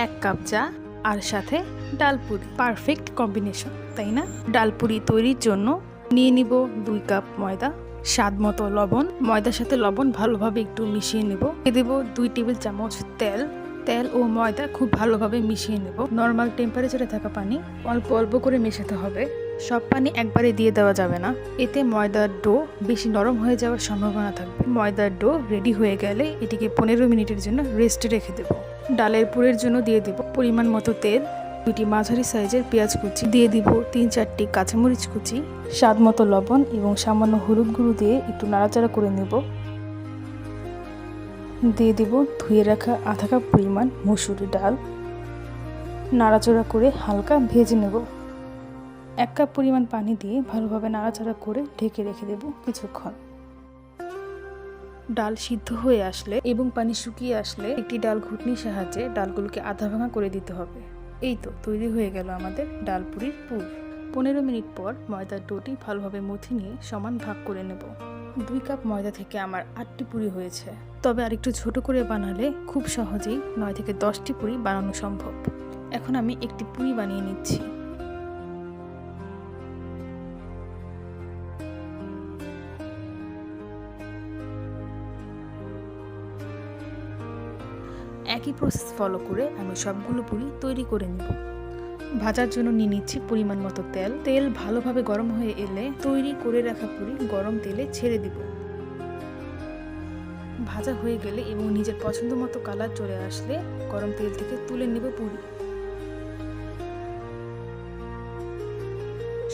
1 cup চা আর সাথে dal puri, perfect combination, তাই না? ডালপুরি তৈরির জন্য নিয়ে নিব 2 কাপ ময়দা, স্বাদ মতো লবণ, ময়দার সাথে লবণ ভালোভাবে একটু মিশিয়ে নেব। দিয়ে দেব 2 টেবিল চামচ তেল। তেল ও ময়দা খুব ভালোভাবে মিশিয়ে নেব। নর্মাল টেম্পারেচারে থাকা পানি অল্প অল্প করে মেশাতে হবে, সব পানি একবারে দিয়ে দেওয়া যাবে না, এতে ময়দার ডো বেশি নরম হয়ে যাওয়ার সম্ভাবনা থাকবে। ময়দার ডো রেডি হয়ে গেলে এটিকে 15 মিনিটের জন্য রেস্টে রেখে দেব। ডালের পুরের জন্য দিয়ে দেব পরিমাণ মতো তেল, 2টি মাঝারি সাইজের পেঁয়াজ কুচি, দিয়ে দিব 3-4টি কাঁচামরিচ কুচি, স্বাদ মতো লবণ এবং সামান্য হলুদ গুঁড়ো দিয়ে একটু নাড়াচাড়া করে নেব। দিয়ে দেব ধুয়ে রাখা আধা কাপ পরিমাণ মসুর ডাল, নাড়াচাড়া করে হালকা ভেজে নেব। 1 কাপ পরিমাণ পানি দিয়ে ভালোভাবে নাড়াচাড়া করে ঢেকে রেখে দেব কিছুক্ষণ। ডাল সিদ্ধ হয়ে আসলে এবং পানি শুকিয়ে আসলে একটি ডাল ঘুটনির সাহায্যে ডালগুলোকে আধা ভাঙা করে দিতে হবে। এই তো তৈরি হয়ে গেল আমাদের ডালপুরির পুর। 15 মিনিট পর ময়দার ডোটি ভালোভাবে মথে নিয়ে সমান ভাগ করে নেব। 2 কাপ ময়দা থেকে আমার 8টি পুরি হয়েছে, তবে আরেকটু ছোট করে বানালে খুব সহজেই 9 থেকে 10টি পুরি বানানো সম্ভব। এখন আমি একটি পুরি বানিয়ে নিচ্ছি। একই প্রসেস ফলো করে আমি সবগুলো পুরি তৈরি করে নেব। ভাজার জন্য নিয়ে নিচ্ছি পরিমাণ মতো তেল। তেল ভালোভাবে গরম হয়ে এলে তৈরি করে রাখা পুরি গরম তেলে ছেড়ে দিব। ভাজা হয়ে গেলে এবং নিজের পছন্দ মতো কালার চলে আসলে গরম তেল থেকে তুলে নেব পুরি।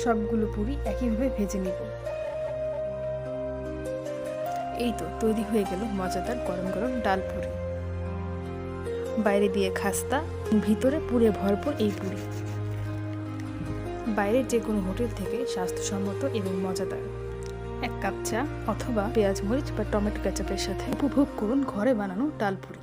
সবগুলো পুরি একইভাবে ভেজে নেব। এই তো তৈরি হয়ে গেল মজাদার গরম গরম ডাল পুরি। বাইরে দিয়ে খাস্তা, ভিতরে পুরে ভরপুর এই পুরি। বাইরের যে কোনো হোটেল থেকে স্বাস্থ্যসম্মত এবং মজাদার। 1 কাপ চা অথবা পেঁয়াজ মরিচ বা টমেটো কেচাপের সাথে উপভোগ করুন ঘরে বানানো ডাল পুরি।